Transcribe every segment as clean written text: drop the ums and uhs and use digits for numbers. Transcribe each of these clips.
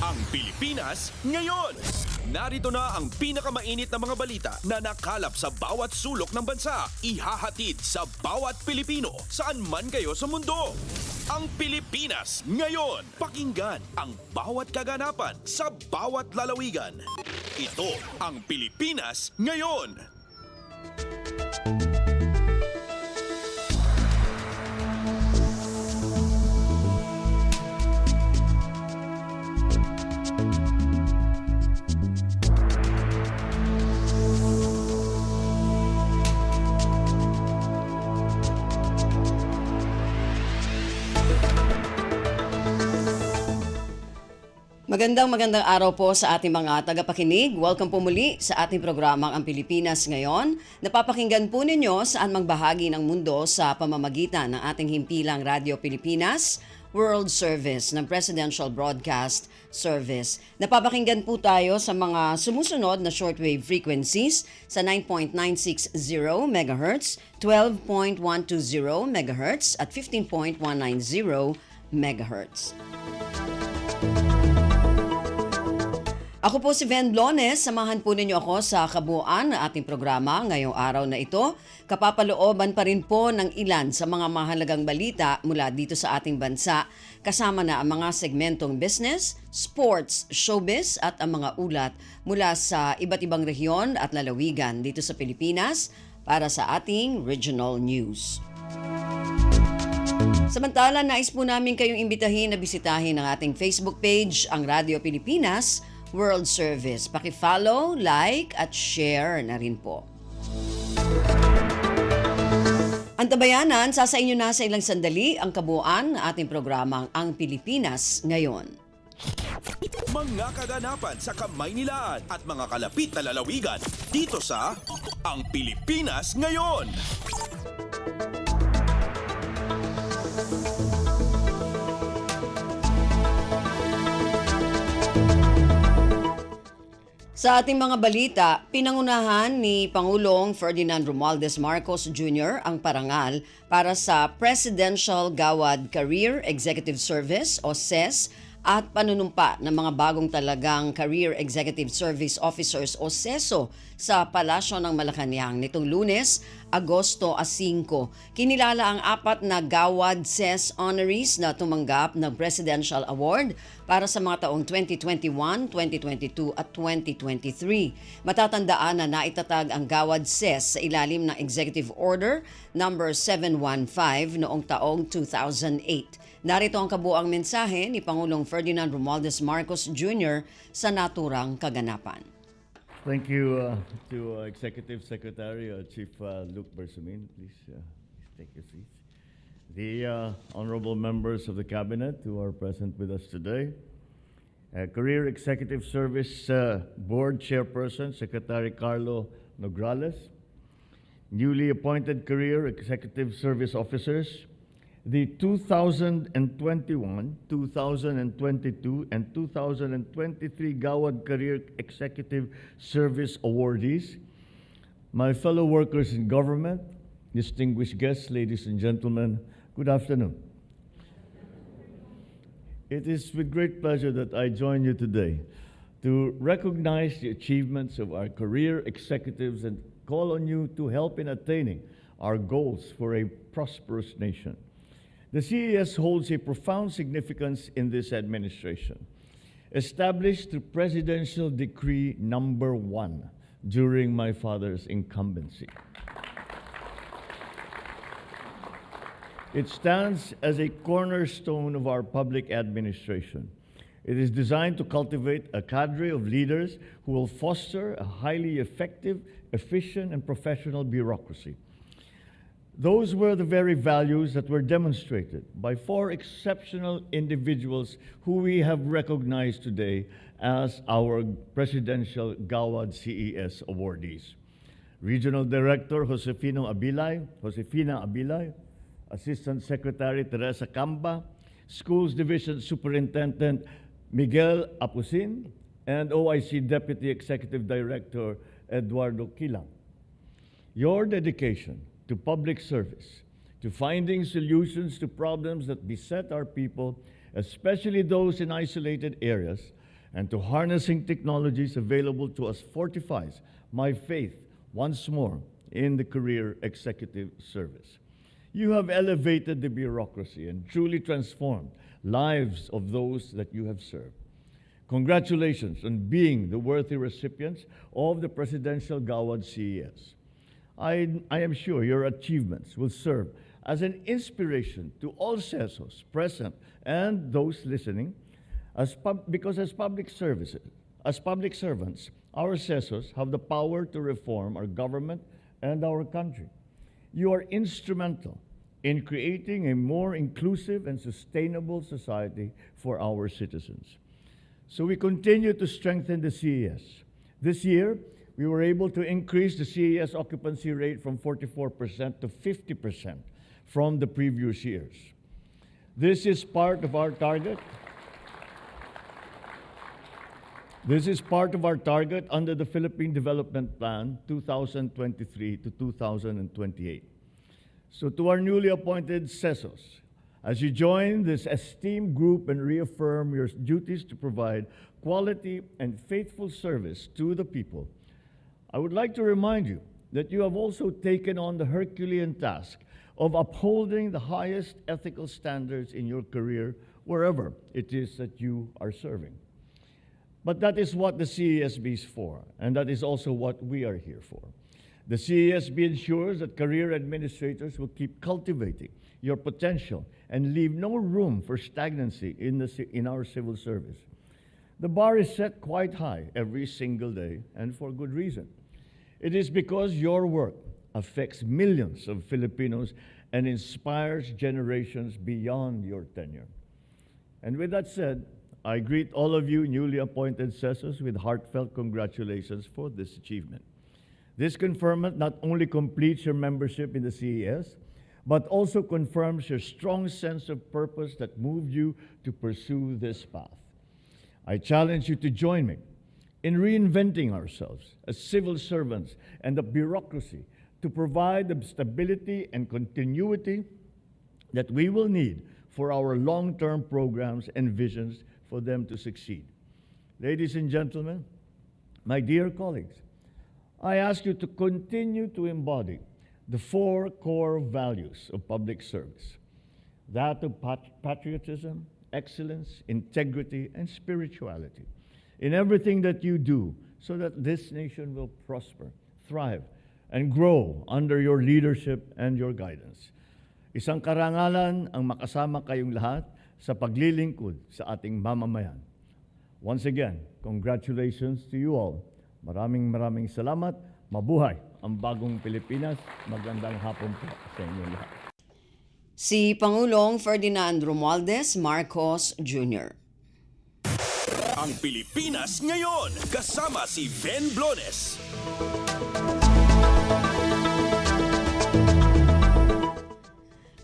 Ang Pilipinas ngayon. Narito na ang pinakamainit na mga balita na nakalap sa bawat sulok ng bansa. Ihahatid sa bawat Pilipino saan man kayo sa mundo. Ang Pilipinas ngayon. Pakinggan ang bawat kaganapan sa bawat lalawigan. Ito ang Pilipinas ngayon. Magandang araw po sa ating mga tagapakinig. Welcome po muli sa ating programang Ang Pilipinas Ngayon. Napapakinggan po ninyo saan mang bahagi ng mundo sa pamamagitan ng ating himpilang Radyo Pilipinas World Service ng Presidential Broadcast Service. Napapakinggan po tayo sa mga sumusunod na shortwave frequencies sa 9.960 MHz, 12.120 MHz at 15.190 MHz. Ako po si Ven Blones, samahan po ninyo ako sa kabuuan ng ating programa ngayong araw na ito. Kapapalooban pa rin po ng ilan sa mga mahalagang balita mula dito sa ating bansa, kasama na ang mga segmentong business, sports, showbiz at ang mga ulat mula sa iba't ibang rehiyon at lalawigan dito sa Pilipinas para sa ating regional news. Samantala, nais po namin kayong imbitahin na bisitahin ang ating Facebook page, ang Radyo Pilipinas World Service. Paki-follow, like at share na rin po. Antabayanan, sasa inyo na sa ilang sandali ang kabuuan ng ating programang Ang Pilipinas Ngayon. Mga kaganapan sa Kamaynilaan at mga kalapit na lalawigan dito sa Ang Pilipinas Ngayon. Sa ating mga balita, pinangunahan ni Pangulong Ferdinand Romualdez Marcos Jr. ang parangal para sa Presidential Gawad Career Executive Service o CES at panunumpa ng mga bagong talagang Career Executive Service Officers o CESO sa Palasyo ng Malacanang nitong Lunes, Agosto 5. Kinilala ang 4 na Gawad CES honorees na tumanggap ng Presidential Award para sa mga taong 2021, 2022 at 2023. Matatandaan na naitatag ang Gawad CES sa ilalim ng Executive Order number 715 noong taong 2008. Narito ang kabuang mensahe ni Pangulong Ferdinand Romualdez Marcos Jr. sa naturang kaganapan. Thank you to Executive Secretary Chief Luke Bersamin. Please take your seats. The honorable members of the Cabinet who are present with us today. Career Executive Service Board Chairperson, Secretary Carlo Nograles. Newly appointed Career Executive Service Officers. The 2021, 2022, and 2023 Gawad Career Executive Service awardees, my fellow workers in government, distinguished guests, ladies and gentlemen, good afternoon. It is with great pleasure that I join you today to recognize the achievements of our career executives and call on you to help in attaining our goals for a prosperous nation. The CES holds a profound significance in this administration. Established through Presidential Decree Number 1 during my father's incumbency. It stands as a cornerstone of our public administration. It is designed to cultivate a cadre of leaders who will foster a highly effective, efficient, and professional bureaucracy. Those were the very values that were demonstrated by 4 exceptional individuals who we have recognized today as our Presidential Gawad CES awardees. Regional Director Josefina Abilay, Assistant Secretary Teresa Camba, Schools Division Superintendent Miguel Apusin, and OIC Deputy Executive Director Eduardo Quilang. Your dedication to public service, to finding solutions to problems that beset our people, especially those in isolated areas, and to harnessing technologies available to us fortifies my faith once more in the career executive service. You have elevated the bureaucracy and truly transformed lives of those that you have served. Congratulations on being the worthy recipients of the Presidential Gawad CES. I am sure your achievements will serve as an inspiration to all CESOs present and those listening, because as public servants, our CESOs have the power to reform our government and our country. You are instrumental in creating a more inclusive and sustainable society for our citizens. So we continue to strengthen the CES. This year, we were able to increase the CES occupancy rate from 44% to 50% from the previous years. This is part of our target. This is part of our target under the Philippine Development Plan 2023 to 2028. So to our newly appointed CESOs, as you join this esteemed group and reaffirm your duties to provide quality and faithful service to the people, I would like to remind you that you have also taken on the Herculean task of upholding the highest ethical standards in your career wherever it is that you are serving. But that is what the CESB is for, and that is also what we are here for. The CESB ensures that career administrators will keep cultivating your potential and leave no room for stagnancy in our civil service. The bar is set quite high every single day, and for good reason. It is because your work affects millions of Filipinos and inspires generations beyond your tenure. And with that said, I greet all of you newly appointed CESOs with heartfelt congratulations for this achievement. This conferment not only completes your membership in the CES, but also confirms your strong sense of purpose that moved you to pursue this path. I challenge you to join me in reinventing ourselves as civil servants and the bureaucracy to provide the stability and continuity that we will need for our long-term programs and visions for them to succeed. Ladies and gentlemen, my dear colleagues, I ask you to continue to embody the four core values of public service, that of patriotism, excellence, integrity, and spirituality in everything that you do, so that this nation will prosper, thrive, and grow under your leadership and your guidance. Isang karangalan ang makasama kayong lahat sa paglilingkod sa ating mamamayan. Once again, congratulations to you all. Maraming salamat. Mabuhay ang bagong Pilipinas. Magandang hapon po sa inyo lahat. Si Pangulong Ferdinand Romualdez Marcos Jr. Ang Pilipinas ngayon, kasama si Ben Blones.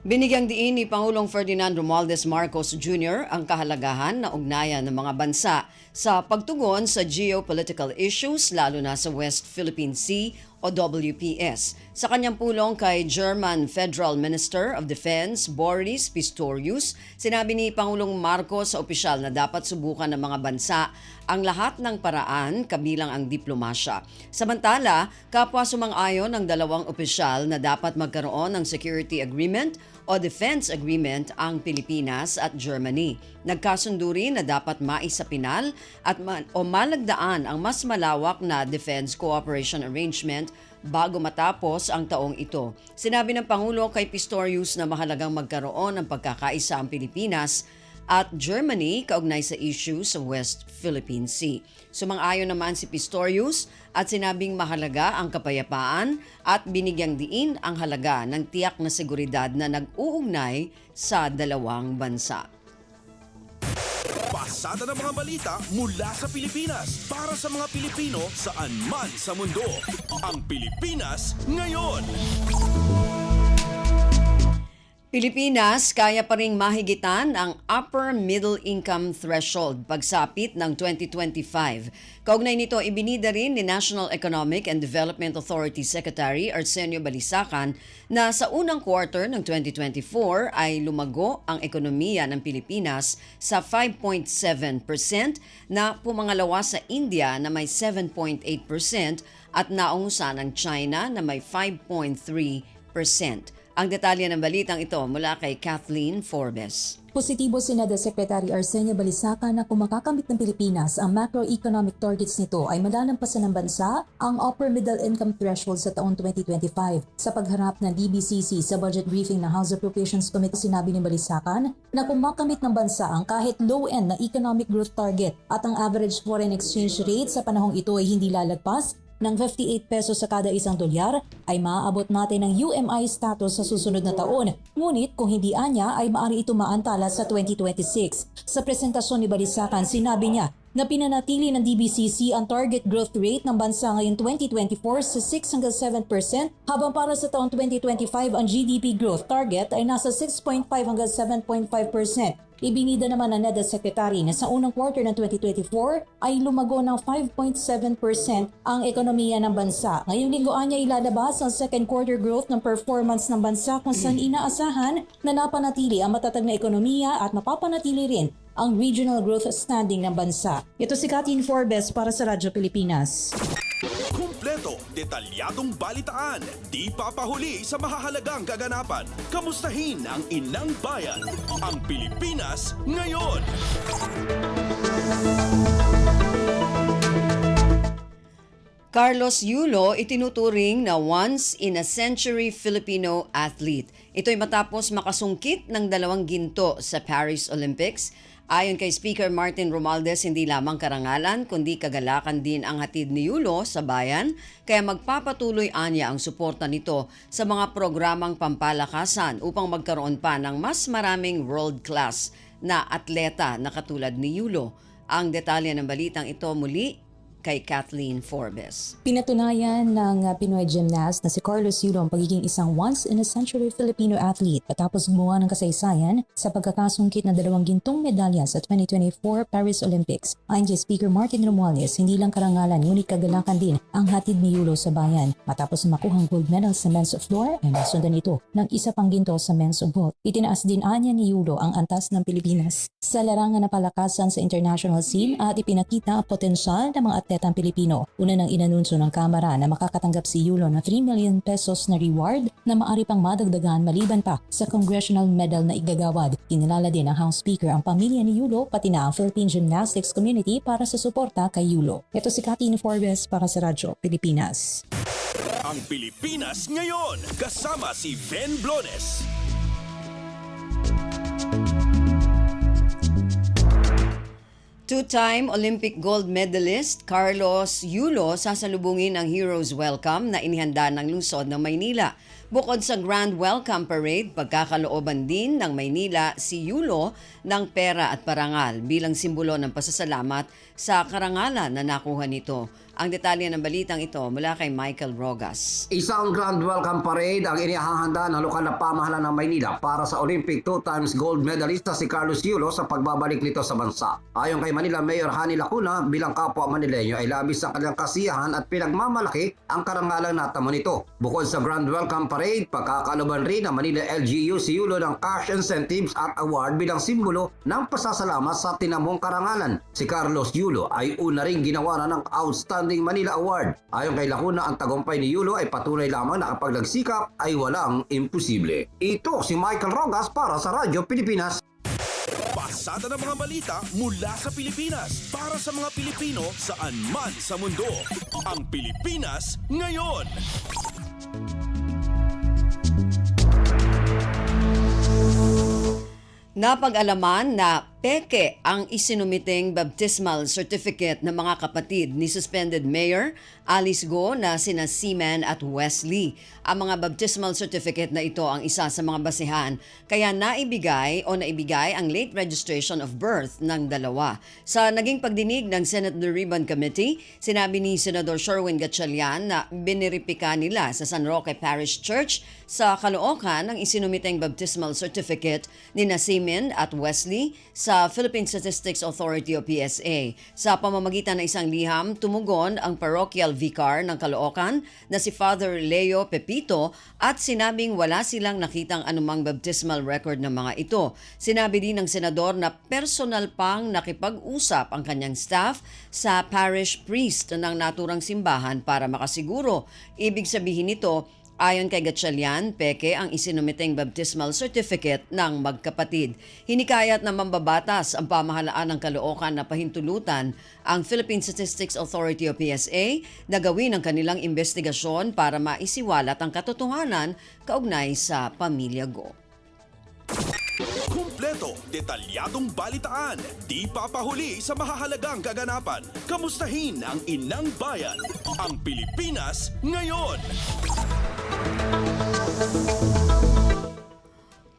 Binigyang diin ni Pangulong Ferdinand Romualdez Marcos Jr. ang kahalagahan na ugnayan ng mga bansa sa pagtugon sa geopolitical issues lalo na sa West Philippine Sea o WPS. Sa kanyang pulong kay German Federal Minister of Defense Boris Pistorius, sinabi ni Pangulong Marcos sa opisyal na dapat subukan ng mga bansa ang lahat ng paraan kabilang ang diplomasya. Samantala, kapwa sumang-ayon ang dalawang opisyal na dapat magkaroon ng security agreement o defense agreement ang Pilipinas at Germany. Nagkasundo rin na dapat maisapinal at malagdaan ang mas malawak na defense cooperation arrangement bago matapos ang taong ito. Sinabi ng Pangulo kay Pistorius na mahalagang magkaroon ng pagkakaisa ang Pilipinas at Germany kaugnay sa issue sa West Philippine Sea. Sumang-ayon naman si Pistorius at sinabing mahalaga ang kapayapaan at binigyang diin ang halaga ng tiyak na seguridad na nag-uugnay sa dalawang bansa. Pasada ng mga balita mula sa Pilipinas para sa mga Pilipino saan man sa mundo. Ang Pilipinas ngayon. Pilipinas, kaya pa ring mahigitan ang upper middle income threshold pagsapit ng 2025. Kaugnay nito, ibinida rin ni National Economic and Development Authority Secretary Arsenio Balisacan na sa unang quarter ng 2024 ay lumago ang ekonomiya ng Pilipinas sa 5.7% na pumangalawa sa India na may 7.8% at naungusan ng China na may 5.3%. Ang detalye ng balitang ito mula kay Kathleen Forbes. Positibo si NEDA Secretary Arsenio Balisacan na kung makakamit ng Pilipinas ang macroeconomic targets nito ay malalampasan ng bansa ang upper middle income threshold sa taong 2025. Sa pagharap ng DBCC sa budget briefing ng House Appropriations Committee, sinabi ni Balisacan na kung makamit ng bansa ang kahit low-end na economic growth target at ang average foreign exchange rate sa panahong ito ay hindi lalagpas ng 58 pesos sa kada isang dolyar, ay maaabot natin ang UMI status sa susunod na taon. Ngunit kung hindi anya ay maaari ito maantala sa 2026. Sa presentasyon ni Balisacan, sinabi niya na pinanatili ng DBCC ang target growth rate ng bansa ngayong 2024 sa 6 hanggang 7%, habang para sa taong 2025 ang GDP growth target ay nasa 6.5 hanggang 7.5%. Ibinida naman ng NEDA Secretary na sa unang quarter ng 2024 ay lumago ng 5.7% ang ekonomiya ng bansa. Ngayong linggo anya ilalabas ang second quarter growth ng performance ng bansa kung saan inaasahan na napanatili ang matatag na ekonomiya at mapapanatili rin ang regional growth standing ng bansa. Ito si Kathleen Forbes para sa Radyo Pilipinas. Kumpleto, detalyadong balitaan, di papahuli sa mahahalagang kaganapan. Kamustahin ang inang bayan, ang Pilipinas ngayon. Carlos Yulo itinuturing na once-in-a-century Filipino athlete. Ito'y matapos makasungkit ng 2 ginto sa Paris Olympics. Ayon kay Speaker Martin Romualdez, hindi lamang karangalan kundi kagalakan din ang hatid ni Yulo sa bayan, kaya magpapatuloy anya ang suporta nito sa mga programang pampalakasan upang magkaroon pa ng mas maraming world-class na atleta na katulad ni Yulo. Ang detalye ng balitang ito muli kay Kathleen Forbes. Pinatunayan ng Pinoy gymnast na si Carlos Yulo ang pagiging isang once-in-a-century Filipino athlete patapos gumawa ng kasaysayan sa pagkakasungkit ng 2 gintong medalya sa 2024 Paris Olympics. Ayon kay Speaker Martin Romualdez, hindi lang karangalan ngunit kagalakan din ang hatid ni Yulo sa bayan. Matapos makuhang gold medal sa men's floor ay nasundan ito ng isa pang ginto sa men's vault. Itinaas din anya ni Yulo ang antas ng Pilipinas sa larangan na palakasan sa international scene at ipinakita ang potensyal ng mga atletang Pilipino. Una nang inanunsyo ng Kamara na makakatanggap si Yulo ng 3 million pesos na reward na maaari pang madagdagan maliban pa sa congressional medal na igagawad. Kinilala din ng House Speaker ang pamilya ni Yulo pati na ang Philippine gymnastics community para sa suporta kay Yulo. Ito si Kathleen Forbes para sa Radyo Pilipinas. Ang Pilipinas ngayon, kasama si Ben Blones. Two-time Olympic gold medalist Carlos Yulo sasalubungin ang Heroes Welcome na inihanda ng lungsod ng Maynila. Bukod sa Grand Welcome Parade, pagkakalooban din ng Maynila si Yulo ng pera at parangal bilang simbolo ng pasasalamat sa karangalan na nakuha nito. Ang detalye ng balitang ito mula kay Michael Rogas. Isang Grand Welcome Parade ang inihahanda ng lokal na pamahalaan ng Maynila para sa Olympic 2 times gold medalista si Carlos Yulo sa pagbabalik nito sa bansa. Ayon kay Manila Mayor Hani Lacuna, bilang kapwa Manileño ay labis ang kanyang kasiyahan at pinagmamalaki ang karangalang natamo nito. Bukod sa Grand Welcome Parade, pagkakaluban rin ng Manila LGU si Yulo ng cash incentives at award bilang simbolo ng pasasalamat sa tinamong karangalan. Si Carlos Yulo ay una ring ginawaran ng Outstanding Manila Award. Ayon kay Lacuna, ang tagumpay ni Yulo ay patunay lamang na kapag nagsikap ay walang imposible. Ito si Michael Rogas para sa Radyo Pilipinas. Pasada ng mga balita mula sa Pilipinas para sa mga Pilipino saan man sa mundo. Ang Pilipinas ngayon. Napag-alaman na Peke ang isinumiting baptismal certificate ng mga kapatid ni suspended Mayor Alice Go na sina Seaman at Wesley. Ang mga baptismal certificate na ito ang isa sa mga basihan kaya naibigay ang late registration of birth ng dalawa. Sa naging pagdinig ng Senate Blue Ribbon Committee, sinabi ni Senador Sherwin Gatchalian na biniripika nila sa San Roque Parish Church sa Caloocan ang isinumiting baptismal certificate ni Seaman at Wesley sa Philippine Statistics Authority o PSA. Sa pamamagitan ng isang liham, tumugon ang parochial vicar ng Caloocan na si Father Leo Pepito at sinabing wala silang nakitang anumang baptismal record ng mga ito. Sinabi din ng senador na personal pang nakipag-usap ang kanyang staff sa parish priest ng naturang simbahan para makasiguro. Ibig sabihin nito, ayon kay Gatchalian, peke ang isinumiting baptismal certificate ng magkapatid. Hinikayat na mambabatas ang pamahalaan ng Caloocan na pahintulutan ang Philippine Statistics Authority o PSA na gawin ang kanilang investigasyon para maisiwalat ang katotohanan kaugnay sa pamilya Go. Kumpleto, detalyadong balitaan, di papahuli sa mahahalagang kaganapan. Kamustahin ang inang bayan, ang Pilipinas ngayon.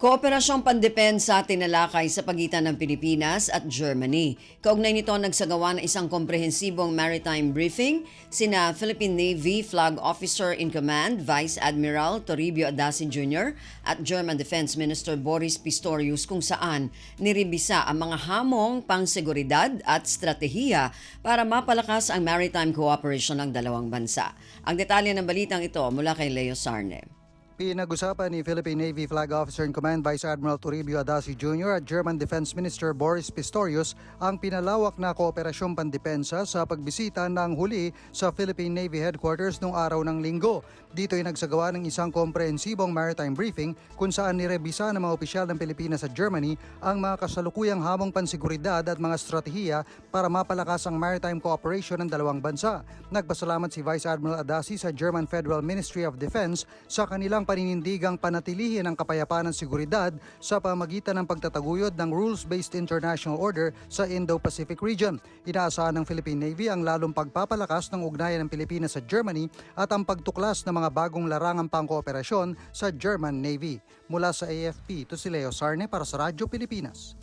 Kooperasyong pandepensa tinalakay sa pagitan ng Pilipinas at Germany. Kaugnay nito nagsagawa ng isang komprehensibong maritime briefing sina Philippine Navy Flag Officer in Command Vice Admiral Toribio Adasi Jr. at German Defense Minister Boris Pistorius kung saan niribisa ang mga hamong pangseguridad at stratehiya para mapalakas ang maritime cooperation ng dalawang bansa. Ang detalye ng balitang ito mula kay Leo Sarne. Pinag-usapan ni Philippine Navy Flag Officer in Command Vice Admiral Toribio Adasi Jr. at German Defense Minister Boris Pistorius ang pinalawak na kooperasyong pandepensa sa pagbisita ng huli sa Philippine Navy Headquarters noong araw ng Linggo. Dito ay nagsagawa ng isang komprehensibong maritime briefing kung saan nirebisa ng mga opisyal ng Pilipinas at Germany ang mga kasalukuyang hamong pansiguridad at mga estratehiya para mapalakas ang maritime cooperation ng dalawang bansa. Nagpasalamat si Vice Admiral Adasi sa German Federal Ministry of Defense sa kanilang paninindigang panatilihin ang kapayapaan ng seguridad sa pamagitan ng pagtataguyod ng rules-based international order sa Indo-Pacific region. Inaasahan ng Philippine Navy ang lalong pagpapalakas ng ugnayan ng Pilipinas sa Germany at ang pagtuklas ng mga bagong larangang pangkooperasyon sa German Navy. Mula sa AFP, ito si Leo Sarne para sa Radyo Pilipinas.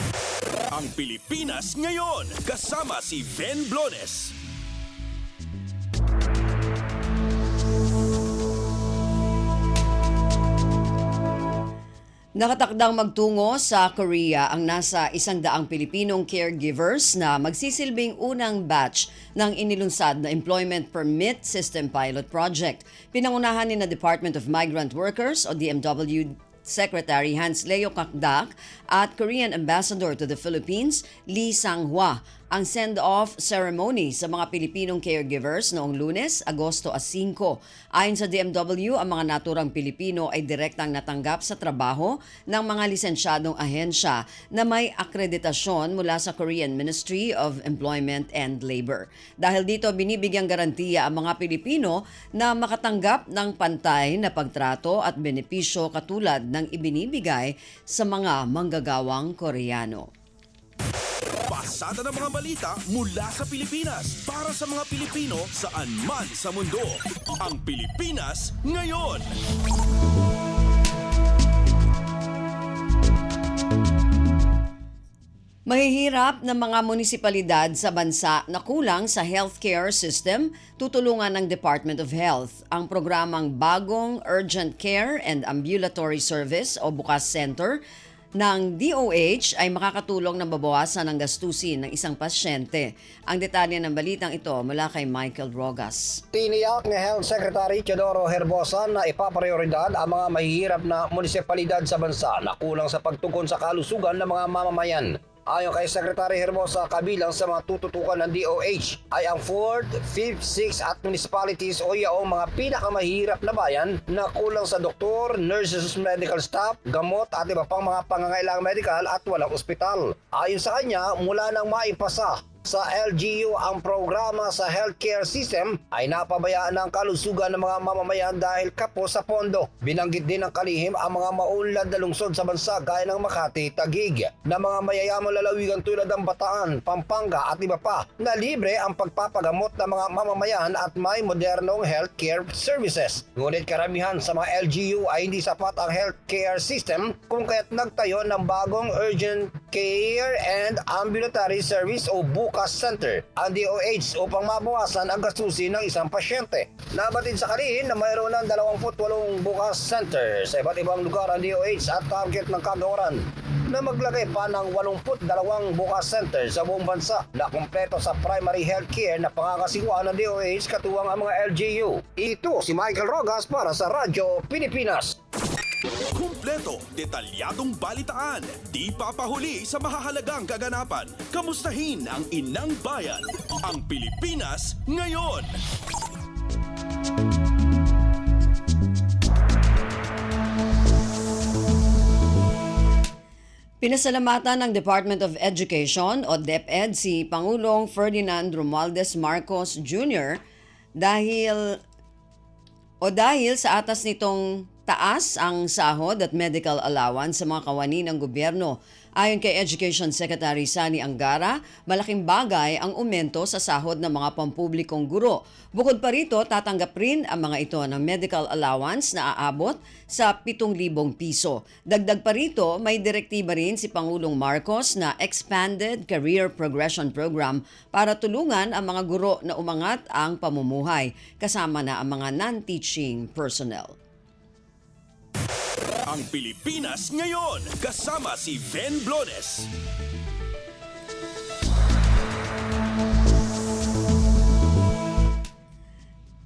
Ang Pilipinas ngayon, kasama si Ben Blones. Nakatakdang magtungo sa Korea ang nasa 100 Pilipinong caregivers na magsisilbing unang batch ng inilunsad na Employment Permit System Pilot Project. Pinangunahan ni na Department of Migrant Workers o DMW Secretary Hans Leo Kakdak at Korean Ambassador to the Philippines, Lee Sang-hwa, ang send-off ceremony sa mga Pilipinong caregivers noong Lunes, Agosto 5. Ayon sa DMW, ang mga naturang Pilipino ay direktang natanggap sa trabaho ng mga lisensyadong ahensya na may akreditasyon mula sa Korean Ministry of Employment and Labor. Dahil dito, binibigyang garantiya ang mga Pilipino na makatanggap ng pantay na pagtrato at benepisyo katulad ng ibinibigay sa mga manggagawang Koreano. Pasada ng mga balita mula sa Pilipinas para sa mga Pilipino saan man sa mundo. Ang Pilipinas ngayon. Mahihirap ng mga munisipalidad sa bansa na kulang sa healthcare system, tutulungan ng Department of Health. Ang programang Bagong Urgent Care and Ambulatory Service o Bukas Center ng DOH ay makakatulong na babawasan ang gastusin ng isang pasyente. Ang detalye ng balitang ito mula kay Michael Rogas. Tiniyak ni Health Secretary Teodoro Herbosa na ipaprioridad ang mga mahihirap na munisipalidad sa bansa na kulang sa pagtugon sa kalusugan ng mga mamamayan. Ayon kay Secretary Herbosa, kabilang sa mga tututukan ng DOH ay ang 4th, 5th, 6th at municipalities o yaong mga pinakamahirap na bayan na kulang sa doktor, nurses, medical staff, gamot at iba pang mga pangangailangang medikal at walang ospital. Ayon sa kanya, mula nang maipasa sa LGU ang programa sa healthcare system ay napabayaan ng kalusugan ng mga mamamayan dahil kapos sa pondo. Binanggit din ng kalihim ang mga maunlad na lungsod sa bansa gaya ng Makati, Taguig na mga mayayamang lalawigan tulad ng Bataan, Pampanga at iba pa na libre ang pagpapagamot ng mga mamamayan at may modernong healthcare services. Ngunit karamihan sa mga LGU ay hindi sapat ang healthcare system kung kaya't nagtayo ng bagong Urgent Care and Ambulatory Service o BUCAS Center ang DOH upang mabawasan ang gastusin ng isang pasyente. Nabatid sa kalihim na mayroon ng 28 BUCAS Center sa iba't ibang lugar ang DOH at target ng kagawaran na maglagay pa ng 82 BUCAS Center sa buong bansa na kumpleto sa primary health care na pangangasiwa ng DOH katuwang ang mga LGU. Ito si Michael Rogas para sa Radyo Pilipinas. Kumpleto, detalyadong balitaan, di papahuli sa mahahalagang kaganapan. Kamustahin ang inang bayan, ang Pilipinas ngayon. Pinasalamatan ng Department of Education o DepEd si Pangulong Ferdinand Romualdez Marcos Jr. dahil sa atas nitong taas ang sahod at medical allowance sa mga kawani ng gobyerno. Ayon kay Education Secretary Sani Angara, malaking bagay ang aumento sa sahod ng mga pampublikong guro. Bukod pa rito, tatanggap rin ang mga ito ng medical allowance na aabot sa 7,000 piso. Dagdag pa rito, may direktiba rin si Pangulong Marcos na Expanded Career Progression Program para tulungan ang mga guro na umangat ang pamumuhay, kasama na ang mga non-teaching personnel. Ang Pilipinas ngayon, kasama si Ven Blones.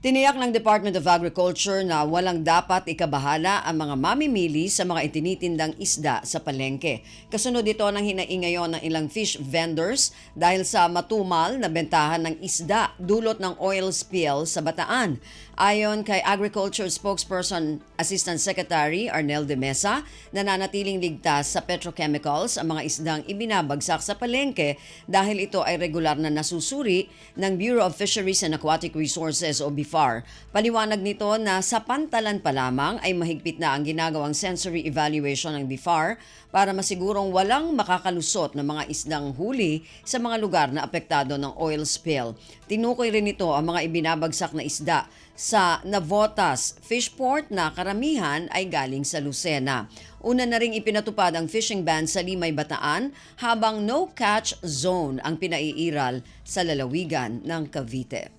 Tiniyak ng Department of Agriculture na walang dapat ikabahala ang mga mamimili sa mga itinitindang isda sa palengke. Kasunod ito ng hinaing ngayon ng ilang fish vendors dahil sa matumal na bentahan ng isda dulot ng oil spill sa Bataan. Ayon kay Agriculture Spokesperson Assistant Secretary Arnel de Mesa, nananatiling ligtas sa petrochemicals ang mga isdang ibinabagsak sa palengke dahil ito ay regular na nasusuri ng Bureau of Fisheries and Aquatic Resources o BIFAR. Paliwanag nito na sa pantalan pa lamang ay mahigpit na ang ginagawang sensory evaluation ng BIFAR para masigurong walang makakalusot ng mga isdang huli sa mga lugar na apektado ng oil spill. Tinukoy rin ito ang mga ibinabagsak na isda sa Navotas Fishport na karamihan ay galing sa Lucena. Una na ring ipinatupad ang fishing ban sa Limay, Bataan habang no-catch zone ang pinaiiral sa lalawigan ng Cavite.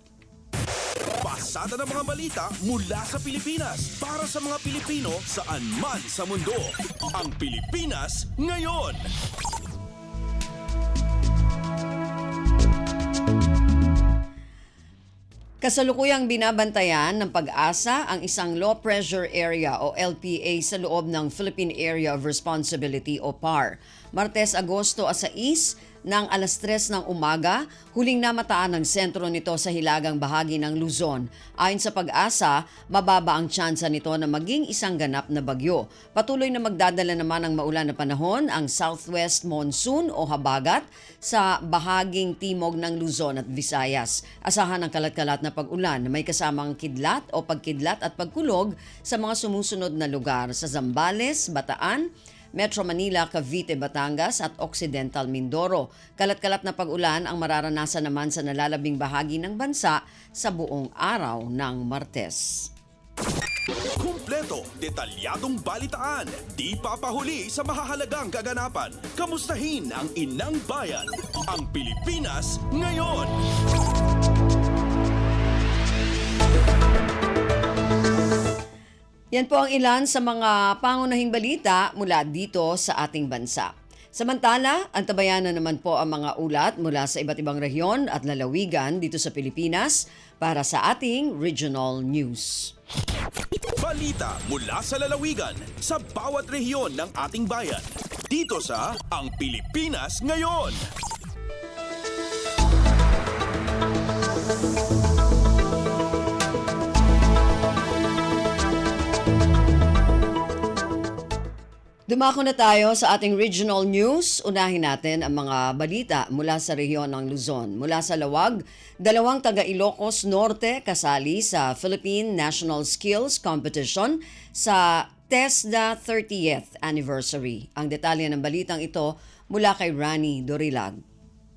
Pasada ng mga balita mula sa Pilipinas para sa mga Pilipino saan man sa mundo. Ang Pilipinas ngayon. Kasalukuyang binabantayan ng Pag-asa ang isang low pressure area o LPA sa loob ng Philippine Area of Responsibility o PAR. Martes, Agosto 6 ng alas 3 ng umaga, huling namataan ng sentro nito sa hilagang bahagi ng Luzon. Ayon sa Pag-asa, mababa ang tsansa nito na maging isang ganap na bagyo. Patuloy na magdadala naman ng maulan na panahon ang southwest monsoon o habagat sa bahaging timog ng Luzon at Visayas. Asahan ang kalat-kalat na pag-ulan na may kasamang kidlat o pagkidlat at pagkulog sa mga sumusunod na lugar sa Zambales, Bataan, Metro Manila, Cavite, Batangas at Occidental Mindoro. Kalat-kalat na pag-ulan ang mararanasan naman sa nalalabing bahagi ng bansa sa buong araw ng Martes. Kumpleto, detalyadong balitaan, di papahuli sa mahahalagang kaganapan. Kamustahin ang inang bayan, ang Pilipinas ngayon. Yan po ang ilan sa mga pangunahing balita mula dito sa ating bansa. Samantala, antabayanan naman po ang mga ulat mula sa iba't ibang rehiyon at lalawigan dito sa Pilipinas para sa ating regional news. Balita mula sa lalawigan sa bawat rehiyon ng ating bayan. Dito sa Ang Pilipinas Ngayon. Dumako na tayo sa ating regional news. Unahin natin ang mga balita mula sa rehiyon ng Luzon. Mula sa Lawag, 2 taga Ilocos Norte kasali sa Philippine National Skills Competition sa TESDA 30th Anniversary. Ang detalye ng balitang ito mula kay Rani Dorilag.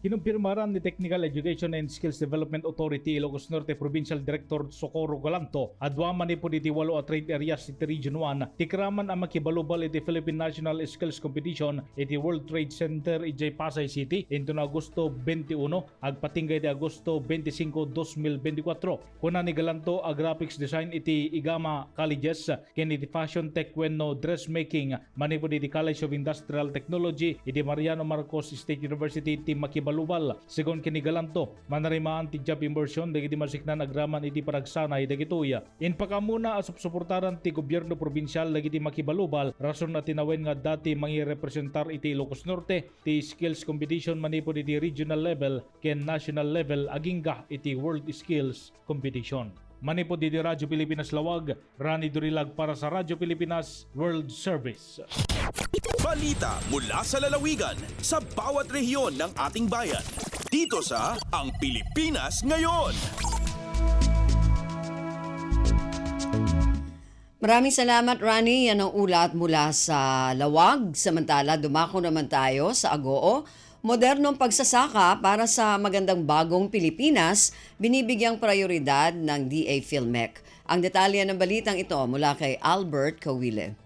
Kinumpirmaran ni Technical Education and Skills Development Authority Ilocos Norte Provincial Director Socorro Galanto adwa man ni po diti 8 a trade areas iti Region 1 tikraman ang makibalubal iti Philippine National Skills Competition iti World Trade Center iti Pasay City into na Agosto 21 agpatinggay di Agosto 25, 2024. Kuna ni Galanto a graphics design iti Igama Colleges ken iti Fashion Tech wenno dressmaking mani po diti College of Industrial Technology iti Mariano Marcos State University iti makibalubal sigon kini Galanto manarimaan ti job immersion dagiti masiknan agraman iti paragsanay dagitoya. Inpakamuna asupsuportaran ti gobyerno probinsyal dagiti makibalubal rason na tinawen nga dati mangirepresentar iti Ilocos Norte ti skills competition manipod iti regional level ken national level agingga iti world skills competition. Manipod iti Radyo Pilipinas Lawag, Rani Dorilag para sa Radyo Pilipinas World Service. Balita mula sa lalawigan sa bawat rehiyon ng ating bayan. Dito sa Ang Pilipinas Ngayon. Maraming salamat, Rani. Yan ang ulat mula sa Lawag. Samantala, dumako naman tayo sa Agoo. Modernong pagsasaka para sa magandang bagong Pilipinas, binibigyang prioridad ng DA PhilMec. Ang detalye ng balitang ito mula kay Albert Kawile.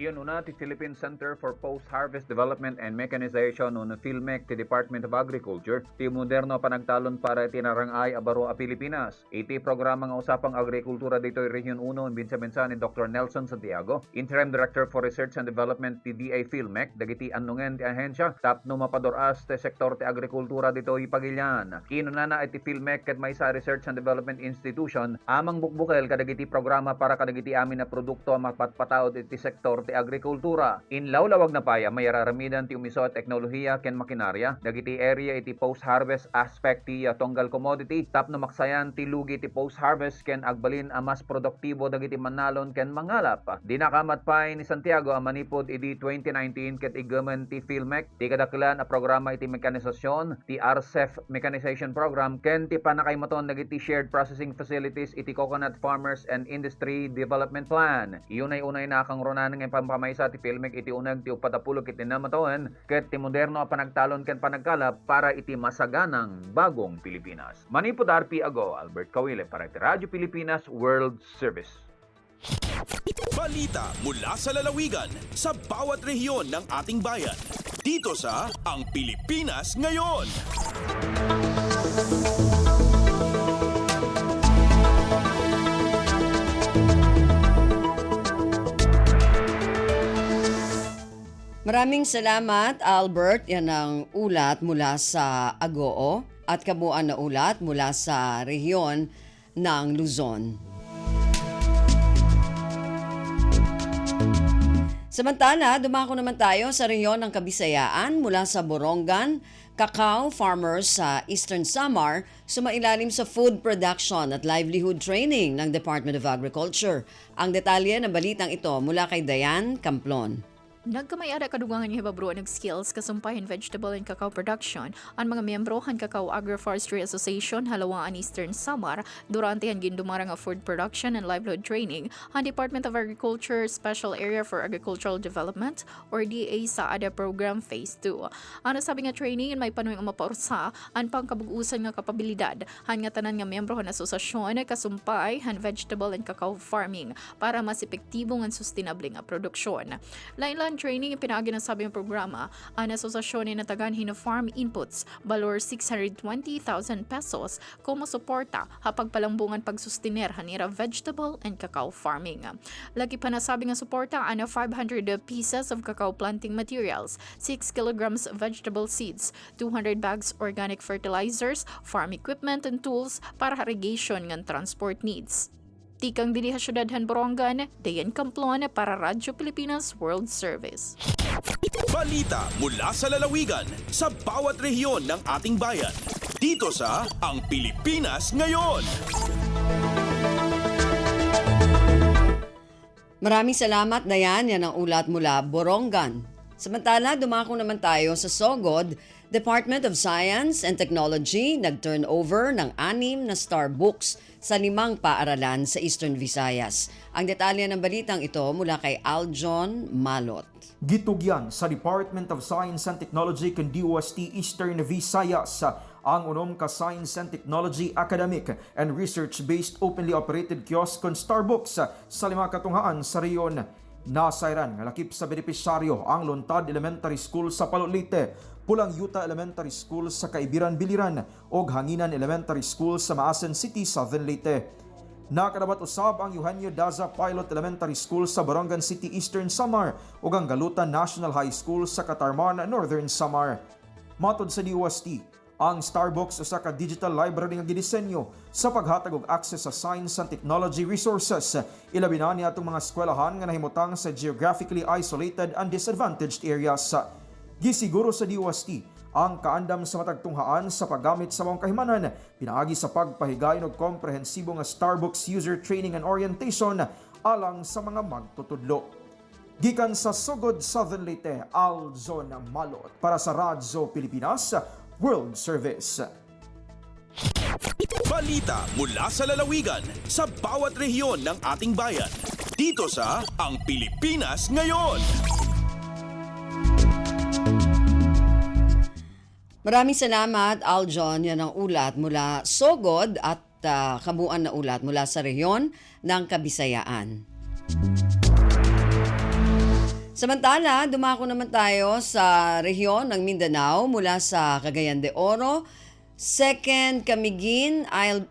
Iyon una ti Philippine Center for Post-Harvest Development and Mechanization o PhilMec ti Department of Agriculture ti moderno panagtalon para tinarangay abaro a Pilipinas. Iti programa nga usapang agrikultura dito Region 1 binsa-binsa ni Dr. Nelson Santiago, Interim Director for Research and Development ti DA PhilMec, dagiti annungen ti ahensya tapno mapadoras ti sektor ti agrikultura dito ipagilyan. Kinunana iti PhilMec ket maysa Research and Development Institution amang bukbukel kadagiti programa para kadagiti amin na produkto ang mapatpataod iti sektor ti agrikultura. Inlawlawag na paya may araramidan ti umiso at teknolohiya ken makinarya dagiti area iti post-harvest aspect ti tonggal commodity tapno maksayan ti lugi ti post-harvest ken agbalin a mas produktibo dagiti manalon ken mangalap. Dinakamat pay ni Santiago ang manipod iti 2019 ket igamen ti PhilMec ti kadaklan a programa iti mekanisasyon ti RCEF Mechanization Program ken ti panakaymaton dagiti shared processing facilities iti Coconut Farmers and Industry Development Plan. Iyon ay unay nakangrunan ng pamaysa ti PhilMec iti uneg ti 40 iti namatawen ket ti moderno a panagtalon ken panagkalap para iti masaganang bagong Pilipinas. Manipod RP Ago, Albert Kawile para ti Radyo Pilipinas World Service. Balita mula sa lalawigan sa bawat rehiyon ng ating bayan. Dito sa Ang Pilipinas Ngayon. Maraming salamat, Albert. Yan ang ulat mula sa Agoo at kabuuan na ulat mula sa rehiyon ng Luzon. Samantala, dumako naman tayo sa rehiyon ng Kabisayaan mula sa Borongan. Cacao farmers sa Eastern Samar sumailalim sa food production at livelihood training ng Department of Agriculture. Ang detalye ng balitang ito mula kay Dayan Camplon. Nagkamayara kadugangan ni Hebabro ng skills kasumpahin vegetable and cacao production ang mga miyembro han Cacao Agroforestry Association halawaan Eastern Samar durante han gindumarang a food production and livelihood training han Department of Agriculture Special Area for Agricultural Development or DA sa ADA Program Phase 2. Ang nasabi nga training may panuing mapaursa ang pangkabugusan nga kapabilidad han nga tanan nga miyembro han asosasyon kasumpay han vegetable and cacao farming para mas epektibo nga sustainable nga produksyon. Lain training ipinagi ng sabi ng programa ang asosasyon na taganhin na farm inputs valor 620,000 pesos como suporta hapag palambungan pagsustiner hanira vegetable and cacao farming. Lagi pa nasabi nga suporta ang 500 pieces of cacao planting materials, 6 kilograms vegetable seeds, 200 bags organic fertilizers, farm equipment and tools para irrigation ng transport needs. Tikang dili syudadhan Borongan, Dayan Camplon para Radyo Pilipinas World Service. Balita mula sa lalawigan sa bawat rehiyon ng ating bayan. Dito sa Ang Pilipinas Ngayon. Maraming salamat, Dayan. Yan ang ulat mula Borongan. Samantala, dumako naman tayo sa Sogod. Department of Science and Technology nag-turn over ng 6 na star books sa 5 paaralan sa Eastern Visayas. Ang detalye ng balitang ito mula kay Aljon Malot. Gitugyan sa Department of Science and Technology kan DOST Eastern Visayas ang unom ka Science and Technology Academic and Research-based openly operated kiosk kon Starbucks sa 5 katunghaan sa reyon. Nasairan nga lakip sa benepisyaryo ang Lontad Elementary School sa Palolite, Pulang Yuta Elementary School sa Kaibiran Biliran ug Hanginan Elementary School sa Maasen City, Southern Leyte. Nakadabat usab ang Eugenio Daza Pilot Elementary School sa Barangan City, Eastern Samar ug ang Galutan National High School sa Katarman, Northern Samar. Matod sa DOST, ang Starbucks usa ka digital library nga gidisenyo sa paghatag og access sa science and technology resources. Ilabi na niya atong mga eskwelahan nga nahimutang sa geographically isolated and disadvantaged areas. Gisiguro sa DOST ang kaandam sa matag tunghaan sa paggamit sa mga kahimanan pinaagi sa pagpahigayon og komprehensibo nga Starbucks user training and orientation alang sa mga magtutudlo. Gikan sa Sogod, Southern Leyte, Aljon Malot para sa Radyo Pilipinas World Service. Balita mula sa lalawigan sa bawat rehiyon ng ating bayan. Dito sa Ang Pilipinas Ngayon. Maraming salamat, Aljon. Yan ang ulat mula Sogod at kabuuan na ulat mula sa rehiyon ng Kabisayaan. Samantala, dumako naman tayo sa rehiyon ng Mindanao mula sa Cagayan de Oro. Second Camiguin Isle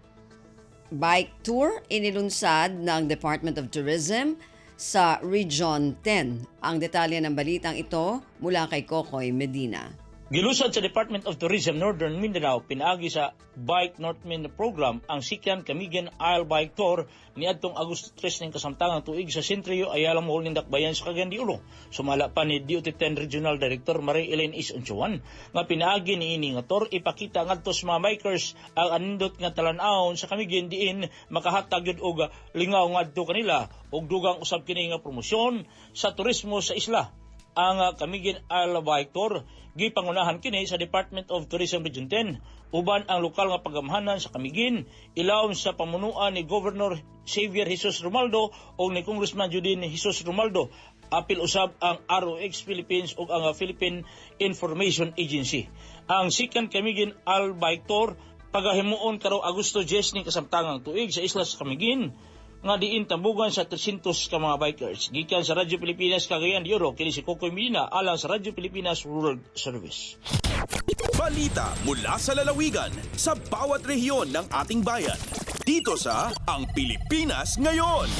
Bike Tour inilunsad ng Department of Tourism sa Region 10. Ang detalye ng balitang ito mula kay Kokoy Medina. Gilusad sa Department of Tourism Northern Mindanao pinaagi sa Bike North Mindanao Program ang Second Camiguin Isle Bike Tour niadtong Agosto 3 ning kasamtangang tuig sa Sentrio Ayala Mall ning Dakbayan sa Cagayan de Oro. Sumala pa ni DOT-10 Regional Director Marie Elaine Is Unchuan nga pinaagi niini nga tour ipakita ngadto sa mga bikers ang anindot nga talan-awon sa Camiguin diin makahatag yun og lingaw ngadto kanila og dugang usab kini nga promosyon sa turismo sa isla. Ang Camiguin Isle Bike Tour gipangunahan kini sa Department of Tourism Region 10 uban ang lokal nga pagamhanan sa Camiguin ilawom sa pamunuan ni Governor Xavier Jesus Romualdo o ni Congressman Judin Jesus Romualdo. Apil usab ang ROX Philippines ug ang Philippine Information Agency. Ang Second Camiguin Isle Bike Tour pagahimuon karong Agosto 10 ning kasamtangang tuig sa isla sa Camiguin nga diin tambugan sa 300 ka mga bikers. Gikan sa Radyo Pilipinas Cagayan de Oro, kini si Kokoy Medina alang sa Radyo Pilipinas World Service. Balita mula sa lalawigan sa bawat rehiyon ng ating bayan. Dito sa Ang Pilipinas Ngayon.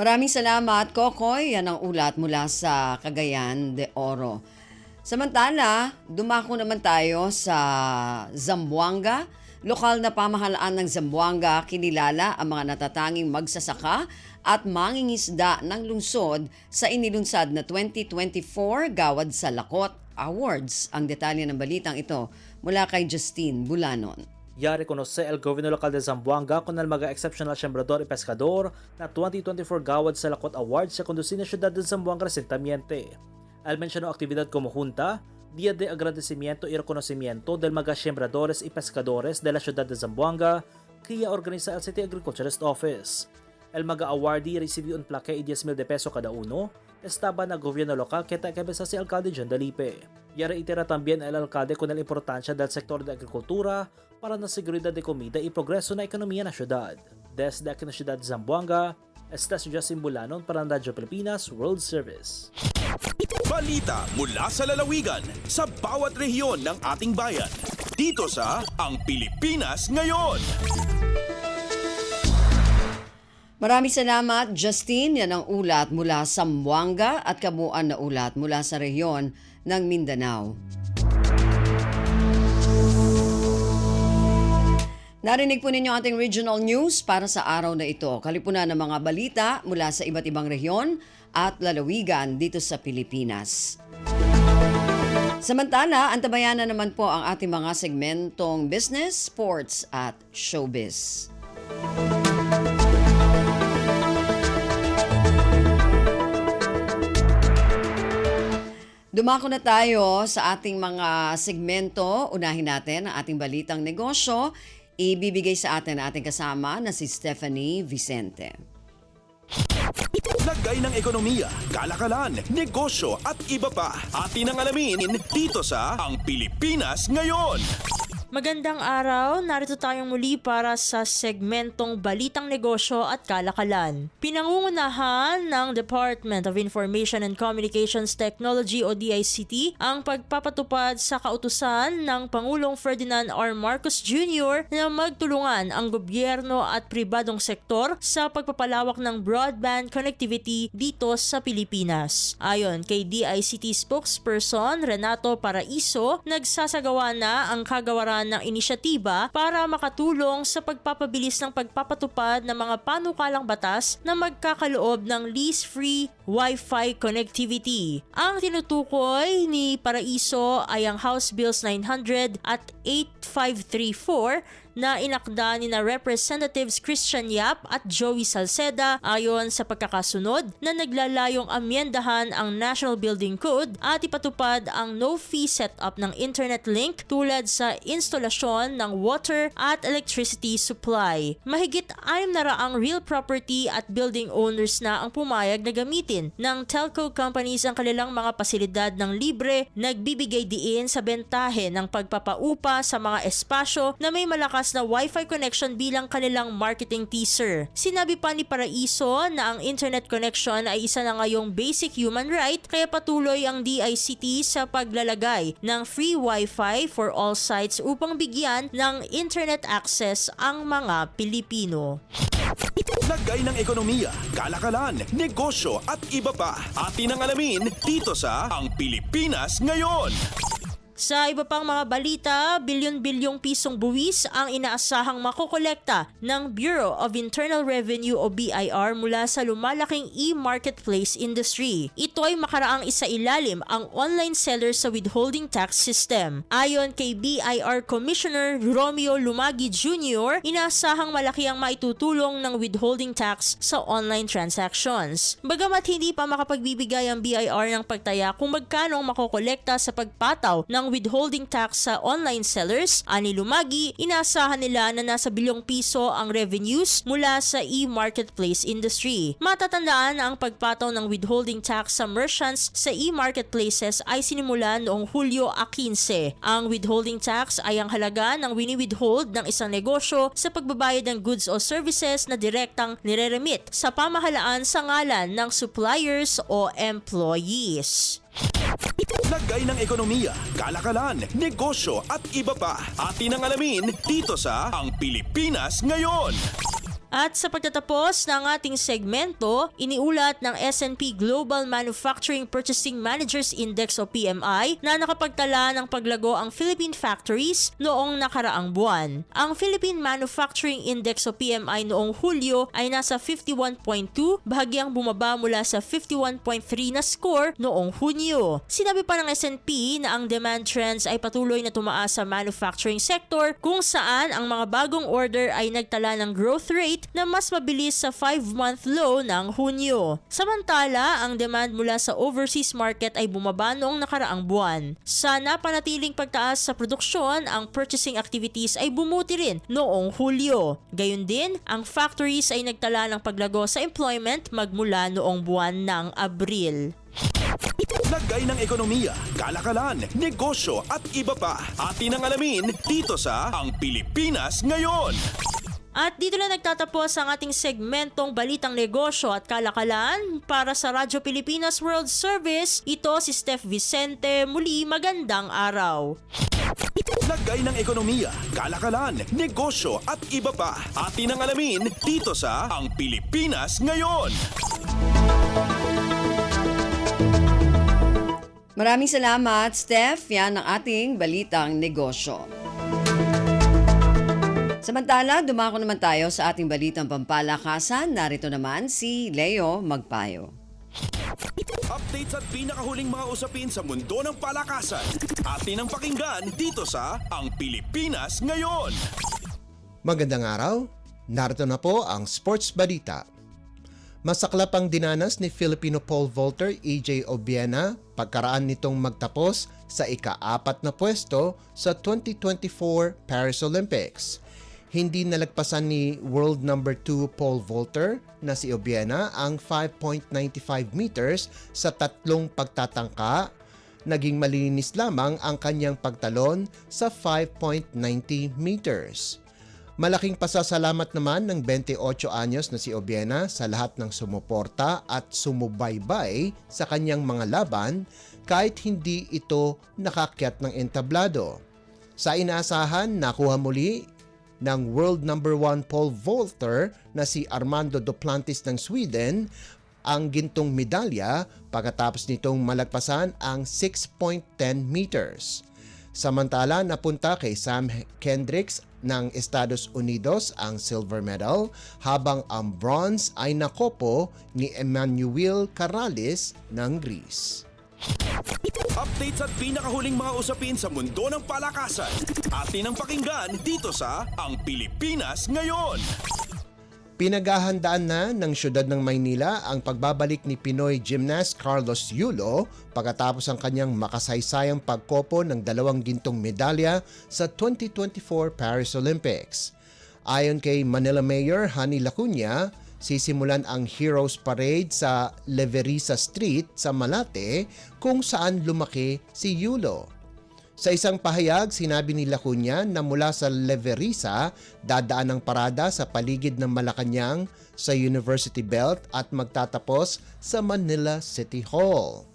Maraming salamat, Kokoy. Yan ang ulat mula sa Cagayan de Oro. Samantala, dumako naman tayo sa Zamboanga. Lokal na pamahalaan ng Zamboanga kinilala ang mga natatanging magsasaka at mangingisda ng lungsod sa inilunsad na 2024 Gawad sa Lakot Awards. Ang detalye ng balitang ito mula kay Justine Bulanon. Ya reconoce el gobierno local de Zamboanga con el Maga Exceptional Sembrador y Pescador na 2024 Gawad sa Lakot Awards sa conducir na siyudad de Zamboanga recientemente. Al mencionó actividad como junta, Día de Agradecimiento y Reconocimiento del Maga Sembradores y Pescadores de la ciudad de Zamboanga, que organiza el City Agriculturist Office. El Maga Awardee recibió un plaque y 10,000 de peso cada uno, estaba na gobierno local que cabeza si alcalde John Dalipe. Y reitera también el alcalde con la importancia del sector de agricultura para la seguridad de comida y progreso na ekonomiya na ciudad. Desde aquí na ciudad de Zamboanga, esta si Justin Bulanon para ang Radyo Pilipinas World Service. Balita mula sa lalawigan sa bawat rehiyon ng ating bayan. Dito sa Ang Pilipinas Ngayon. Maraming salamat, Justine. Yan ang ulat mula sa Zamboanga at kabuuan na ulat mula sa rehiyon ng Mindanao. Narinig po ninyo ating regional news para sa araw na ito. Kalipunan ng mga balita mula sa iba't ibang rehiyon at lalawigan dito sa Pilipinas. Samantala, antabayan na naman po ang ating mga segmentong business, sports at showbiz. Dumako na tayo sa ating mga segmento. Unahin natin ang ating balitang negosyo. Ibibigay sa atin ang ating kasama na si Stephanie Vicente. Lagay ng ekonomiya, kalakalan, negosyo at iba pa. Atin ang alamin dito sa Ang Pilipinas Ngayon. Magandang araw, narito tayong muli para sa segmentong Balitang Negosyo at Kalakalan. Pinangungunahan ng Department of Information and Communications Technology o DICT ang pagpapatupad sa kautusan ng Pangulong Ferdinand R. Marcos Jr. na magtulungan ang gobyerno at pribadong sektor sa pagpapalawak ng broadband connectivity dito sa Pilipinas. Ayon kay DICT spokesperson Renato Paraiso, nagsasagawa na ang kagawaran ng inisyatiba para makatulong sa pagpapabilis ng pagpapatupad ng mga panukalang batas na magkakaloob ng lease-free Wi-Fi connectivity. Ang tinutukoy ni Paraiso ay ang House Bills 900 at 8534 na inakda ni na Representatives Christian Yap at Joey Salceda ayon sa pagkakasunod na naglalayong amyendahan ang National Building Code at ipatupad ang no-fee setup ng internet link tulad sa instalasyon ng water at electricity supply. Mahigit 600 real property at building owners na ang pumayag na gamitin ng telco companies ang kanilang mga pasilidad ng libre, nagbibigay diin sa bentahe ng pagpapaupa sa mga espasyo na may malakas na Wi-Fi connection bilang kanilang marketing teaser. Sinabi pa ni Paraiso na ang internet connection ay isa na ngayong basic human right kaya patuloy ang DICT sa paglalagay ng free Wi-Fi for all sites upang bigyan ng internet access ang mga Pilipino. Lagay ng ekonomiya, kalakalan, negosyo at iba pa. Atin ang alamin dito sa Ang Pilipinas Ngayon. Sa iba pang mga balita, bilyon-bilyong pisong buwis ang inaasahang makokolekta ng Bureau of Internal Revenue o BIR mula sa lumalaking e-marketplace industry. Ito ay makaraang isailalim ang online sellers sa withholding tax system. Ayon kay BIR Commissioner Romeo Lumagi Jr., inaasahang malaki ang maitutulong ng withholding tax sa online transactions. Bagamat hindi pa makapagbibigay ang BIR ng pagtaya kung magkano ang makokolekta sa pagpataw ng withholding tax sa online sellers, ani Lumagi, inaasahan nila na nasa bilyong piso ang revenues mula sa e-marketplace industry. Matatandaan na ang pagpataw ng withholding tax sa merchants sa e-marketplaces ay sinimulan noong Hulyo 15. Ang withholding tax ay ang halaga ng wini-withhold ng isang negosyo sa pagbabayad ng goods o services na direktang nireremit sa pamahalaan sa ngalan ng suppliers o employees. Lagay ng ekonomiya, kalakalan, negosyo at iba pa. Atin ang alamin dito sa Ang Pilipinas Ngayon. At sa pagtatapos ng ating segmento, iniulat ng S&P Global Manufacturing Purchasing Managers Index o PMI na nakapagtala ng paglago ang Philippine factories noong nakaraang buwan. Ang Philippine Manufacturing Index o PMI noong Hulyo ay nasa 51.2, bahagyang bumaba mula sa 51.3 na score noong Hunyo. Sinabi pa ng S&P na ang demand trends ay patuloy na tumaas sa manufacturing sector kung saan ang mga bagong order ay nagtala ng growth rate na mas mabilis sa 5-month low ng Hunyo. Samantala, ang demand mula sa overseas market ay bumaba noong nakaraang buwan. Sa napanatiling pagtaas sa produksyon, ang purchasing activities ay bumuti rin noong Hulyo. Gayun din, ang factories ay nagtala ng paglago sa employment magmula noong buwan ng Abril. Lagay ng ekonomiya, kalakalan, negosyo at iba pa. Atin ang alamin dito sa Ang Pilipinas Ngayon. At dito na nagtatapos ang ating segmentong Balitang Negosyo at Kalakalan. Para sa Radyo Pilipinas World Service, ito si Steph Vicente. Muli, magandang araw. Lagay ng ekonomiya, kalakalan, negosyo at iba pa. Atin ang alamin dito sa Ang Pilipinas Ngayon. Maraming salamat, Steph. Yan ang ating Balitang Negosyo. Samantala, dumako naman tayo sa ating balitang pampalakasan. Narito naman si Leo Magpayo. Updates at pinakahuling mga usapin sa mundo ng palakasan. Atin ang pakinggan dito sa Ang Pilipinas Ngayon. Magandang araw, narito na po ang Sports Balita. Masaklap ang dinanas ni Filipino pole vaulter EJ Obiena pagkaraan nitong magtapos sa ika-4 na pwesto sa 2024 Paris Olympics. Hindi nalagpasan ni world number 2 pole vaulter na si Obiena ang 5.95 meters sa tatlong pagtatangka. Naging malinis lamang ang kanyang pagtalon sa 5.90 meters. Malaking pasasalamat naman ng 28 anyos na si Obiena sa lahat ng sumuporta at sumubaybay sa kanyang mga laban kahit hindi ito nakakyat ng entablado. Sa inaasahan, nakuha muli ng world number 1 pole vaulter na si Armando Duplantis ng Sweden ang gintong medalya pagkatapos nitong malagpasan ang 6.10 meters. Samantala, napunta kay Sam Kendricks ng Estados Unidos ang silver medal habang ang bronze ay nakopo ni Emmanuel Carrales ng Greece. Updates at pinakahuling mga usapin sa mundo ng palakasan. Atin ang pakinggan dito sa Ang Pilipinas Ngayon. Pinaghahandaan na ng siyudad ng Maynila ang pagbabalik ni Pinoy gymnast Carlos Yulo pagkatapos ang kanyang makasaysayang pagkopo ng 2 gintong medalya sa 2024 Paris Olympics. Ayon kay Manila Mayor Hani Lacuna, sisimulan ang Heroes Parade sa Leverisa Street sa Malate kung saan lumaki si Yulo. Sa isang pahayag, sinabi ni Lacuna na mula sa Leverisa, dadaan ang parada sa paligid ng Malacanang sa University Belt at magtatapos sa Manila City Hall.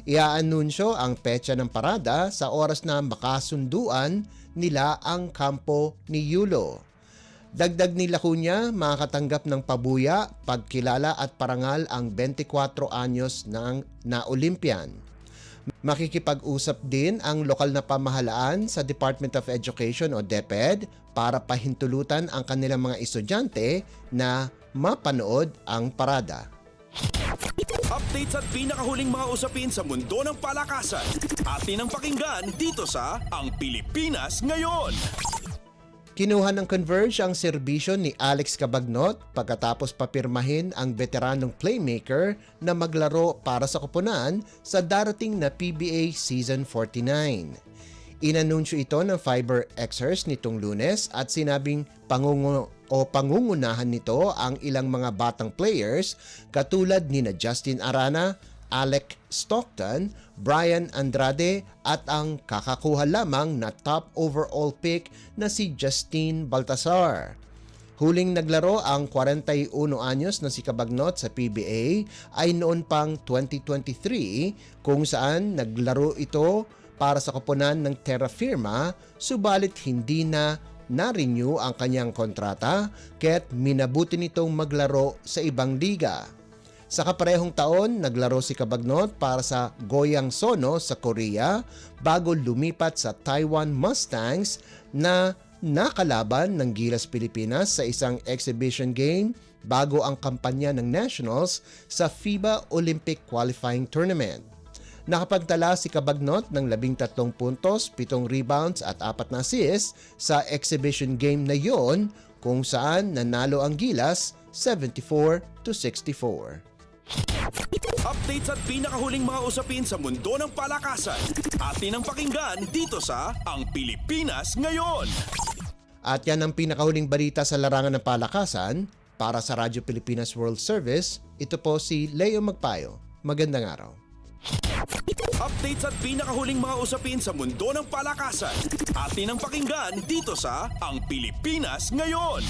Iaanunsyo ang petsa ng parada sa oras na makasunduan nila ang kampo ni Yulo. Dagdag ni Lacuna, makakatanggap ng pabuya, pagkilala at parangal ang 24 anyos na Olympian. Makikipag-usap din ang lokal na pamahalaan sa Department of Education o DepEd para pahintulutan ang kanilang mga estudyante na mapanood ang parada. Updates at pinakahuling mga usapin sa mundo ng palakasan. Atin ang pakinggan dito sa Ang Pilipinas Ngayon. Kinuha ng Converge ang serbisyo ni Alex Cabagnot pagkatapos papirmahin ang veteranong playmaker na maglaro para sa koponan sa darating na PBA Season 49. Inanunsyo ito ng FiberXers nitong Lunes at sinabing pangungunahan nito ang ilang mga batang players katulad nina Justin Arana, Alec Stockton, Brian Andrade at ang kakakuha lamang na top overall pick na si Justine Baltasar. Huling naglaro ang 41 anyos na si Cabagnot sa PBA ay noon pang 2023 kung saan naglaro ito para sa koponan ng Terra Firma subalit hindi na na-renew ang kanyang kontrata kaya't minabuti nitong maglaro sa ibang liga. Sa kaparehong taon, naglaro si Cabagnot para sa Goyang Sono sa Korea bago lumipat sa Taiwan Mustangs na nakalaban ng Gilas Pilipinas sa isang exhibition game bago ang kampanya ng Nationals sa FIBA Olympic Qualifying Tournament. Nakapagtala si Cabagnot ng 13 puntos, 7 rebounds at 4 na assists sa exhibition game na yon kung saan nanalo ang Gilas 74-64. Updates at pinakahuling mga usapin sa mundo ng palakasan. Atin ang pakinggan dito sa Ang Pilipinas Ngayon. At yan ang pinakahuling balita sa larangan ng palakasan. Para sa Radyo Pilipinas World Service, ito po si Leo Magpayo. Magandang araw. Updates at pinakahuling mga usapin sa mundo ng palakasan. Atin ang pakinggan dito sa Ang Pilipinas Ngayon.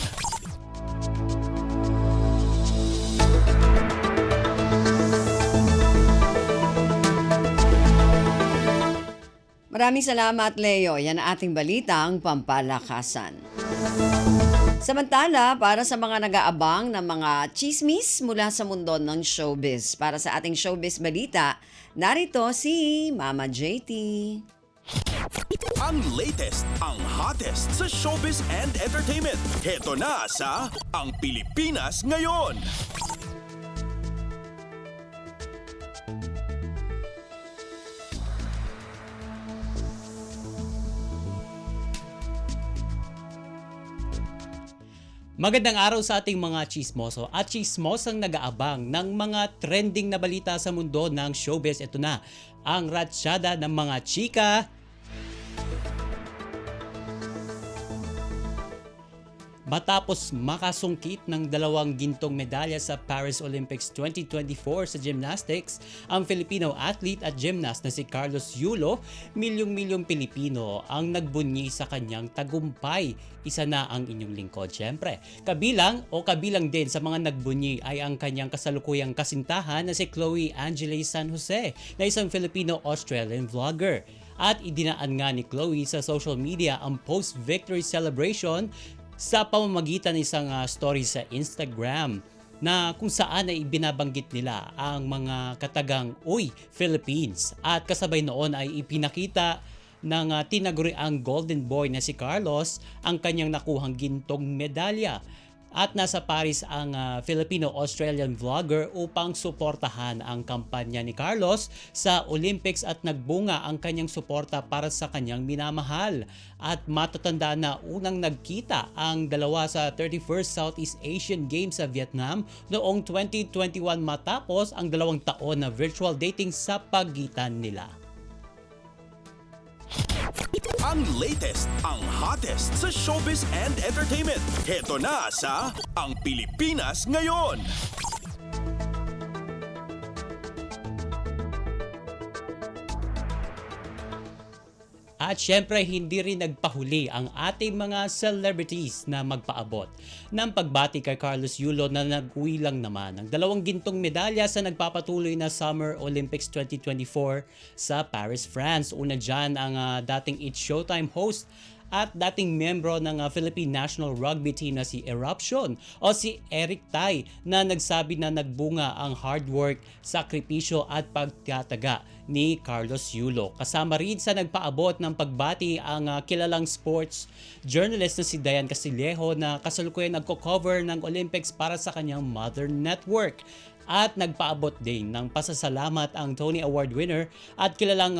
Maraming salamat, Leo. Yan ang ating balitang pampalakasan. Samantala, para sa mga nag-aabang ng mga chismis mula sa mundo ng showbiz, para sa ating showbiz balita, narito si Mama JT. Ang latest, ang hottest sa showbiz and entertainment. Heto na sa Ang Pilipinas Ngayon. Magandang araw sa ating mga chismoso at chismosang nag-aabang ng mga trending na balita sa mundo ng showbiz. Ito na ang ratsyada ng mga chika. Matapos makasungkit ng 2 gintong medalya sa Paris Olympics 2024 sa gymnastics, ang Filipino athlete at gymnast na si Carlos Yulo, milyong-milyong Pilipino ang nagbunyi sa kanyang tagumpay. Isa na ang inyong lingkod, syempre. Kabilang din sa mga nagbunyi ay ang kanyang kasalukuyang kasintahan na si Chloe Angele San Jose, na isang Filipino-Australian vlogger. At idinaan nga ni Chloe sa social media ang post-victory celebration sa pamamagitan ng isang story sa Instagram na kung saan ay binabanggit nila ang mga katagang Uy, Philippines. At kasabay noon ay ipinakita ng tinaguriang Golden Boy na si Carlos ang kanyang nakuhang gintong medalya. At nasa Paris ang Filipino-Australian vlogger upang suportahan ang kampanya ni Carlos sa Olympics at nagbunga ang kanyang suporta para sa kanyang minamahal. At matatanda na unang nagkita ang dalawa sa 31st Southeast Asian Games sa Vietnam noong 2021 matapos ang 2 taon na virtual dating sa pagitan nila. Ang latest, ang hottest sa showbiz and entertainment. Heto na sa Ang Pilipinas Ngayon. At syempre, hindi rin nagpahuli ang ating mga celebrities na magpaabot ng pagbati kay Carlos Yulo na nag-uwi lang naman ng 2 gintong medalya sa nagpapatuloy na Summer Olympics 2024 sa Paris, France. Una dyan ang dating It's Showtime host at dating membro ng Philippine National Rugby Team na si Eruption o si Eric Tai, na nagsabi na nagbunga ang hard work, sakripisyo at pagtataga ni Carlos Yulo. Kasama rin sa nagpaabot ng pagbati ang kilalang sports journalist na si Diane Castillejo na kasalukuyan nagko-cover ng Olympics para sa kanyang Mother Network. At nagpaabot din ng pasasalamat ang Tony Award winner at kilalang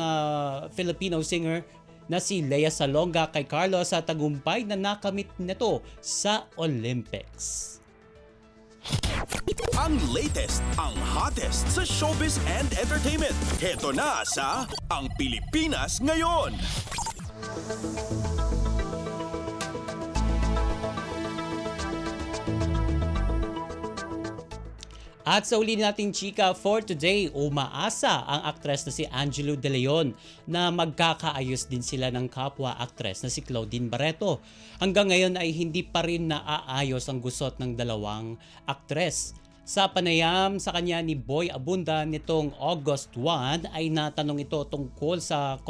Filipino singer na si Lea Salonga kay Carlos sa tagumpay na nakamit nito sa Olympics. Ang latest, ang hottest sa showbiz and entertainment. Heto na sa Ang Pilipinas Ngayon. At sa uli nating chika for today, umaasa ang aktres na si Angelo De Leon na magkakaayos din sila ng kapwa aktres na si Claudine Barreto. Hanggang ngayon ay hindi pa rin naaayos ang gusot ng dalawang aktres. Sa panayam sa kanya ni Boy Abunda nitong August 1 ay natanong ito tungkol sa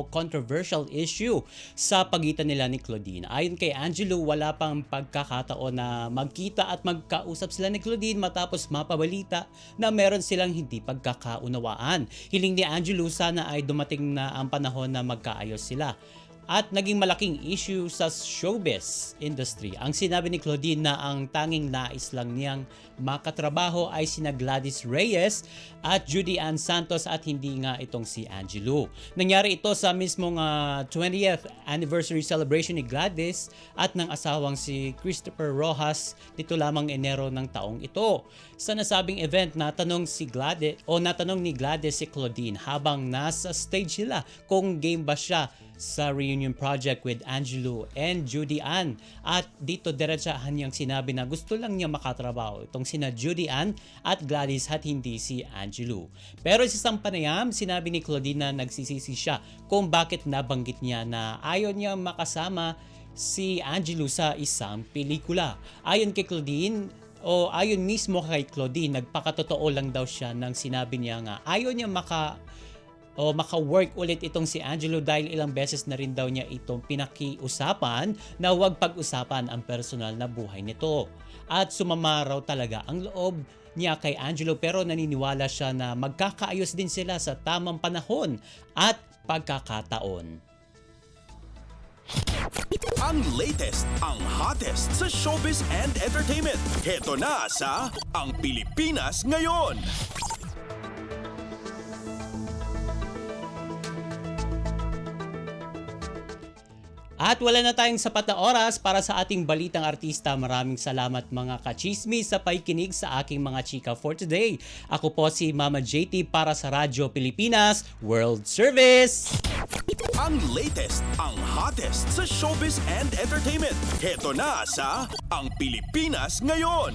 controversial issue sa pagitan nila ni Claudine. Ayon kay Angelo, wala pang pagkakataon na magkita at magkausap sila ni Claudine matapos mapabalita na meron silang hindi pagkakaunawaan. Hiling ni Angelo sana ay dumating na ang panahon na magkaayos sila. At naging malaking issue sa showbiz industry ang sinabi ni Claudine na ang tanging nais lang niyang makatrabaho ay sina Gladys Reyes at Judy Ann Santos at hindi nga itong si Angelo. Nangyari ito sa mismong 20th anniversary celebration ni Gladys at ng asawang si Christopher Rojas nito lamang Enero ng taong ito. Sa nasabing event, natanong ni Gladys si Claudine habang nasa stage sila kung game ba siya sa reunion project with Angelo and Judy Ann. At dito diretsahan niyang sinabi na gusto lang niya makatrabaho itong sina Judy Ann at Gladys at hindi si Angelo. Pero sa isang panayam, sinabi ni Claudine na nagsisisi siya kung bakit nabanggit niya na ayaw niya makasama si Angelo sa isang pelikula. Ayon kay Claudine, o ayon mismo kay Claudine, nagpakatotoo lang daw siya nang sinabi niya nga ayaw niya maka-work ulit itong si Angelo dahil ilang beses na rin daw niya itong pinakiusapan na huwag pag-usapan ang personal na buhay nito. At sumama raw talaga ang loob niya kay Angelo pero naniniwala siya na magkakaayos din sila sa tamang panahon at pagkakataon. Ang latest, ang hottest sa showbiz and entertainment. Heto na sa Ang Pilipinas Ngayon. At wala na tayong sapat na oras para sa ating balitang artista. Maraming salamat mga kachismis sa pakikinig sa aking mga chika for today. Ako po si Mama JT para sa Radyo Pilipinas World Service. Ang latest, ang hottest sa showbiz and entertainment. Heto na sa Ang Pilipinas Ngayon.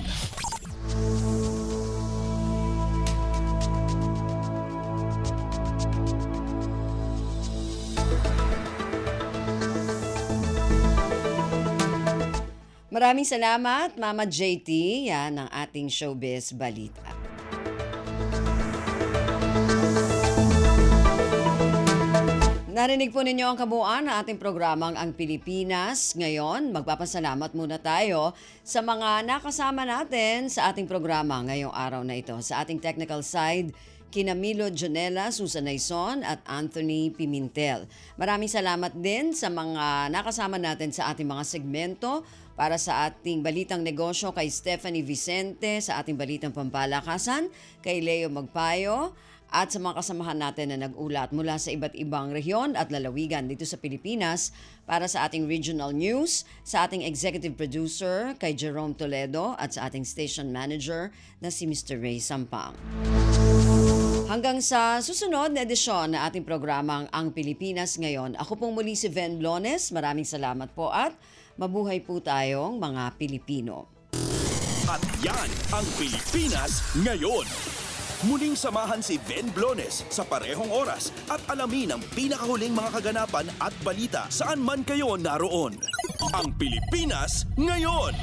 Maraming salamat, Mama JT. Yan ang ating showbiz balita. Narinig po ninyo ang kabuuan ng ating programang Ang Pilipinas. Ngayon, magpapasalamat muna tayo sa mga nakasama natin sa ating programa ngayong araw na ito. Sa ating technical side, kina Milo Jonela, Susan Naison at Anthony Pimentel. Maraming salamat din sa mga nakasama natin sa ating mga segmento. Para sa ating Balitang Negosyo kay Stephanie Vicente, sa ating Balitang Pampalakasan kay Leo Magpayo, at sa mga kasamahan natin na nag-ulat mula sa iba't ibang rehiyon at lalawigan dito sa Pilipinas para sa ating regional news, sa ating executive producer kay Jerome Toledo at sa ating station manager na si Mr. Ray Sampang. Hanggang sa susunod na edisyon na ating programang Ang Pilipinas Ngayon, ako pong muli si Ven Blones. Maraming salamat po at mabuhay po tayong mga Pilipino. At yan ang Pilipinas Ngayon. Muling samahan si Ven Blones sa parehong oras at alamin ang pinakahuling mga kaganapan at balita saan man kayo naroon. Ang Pilipinas Ngayon.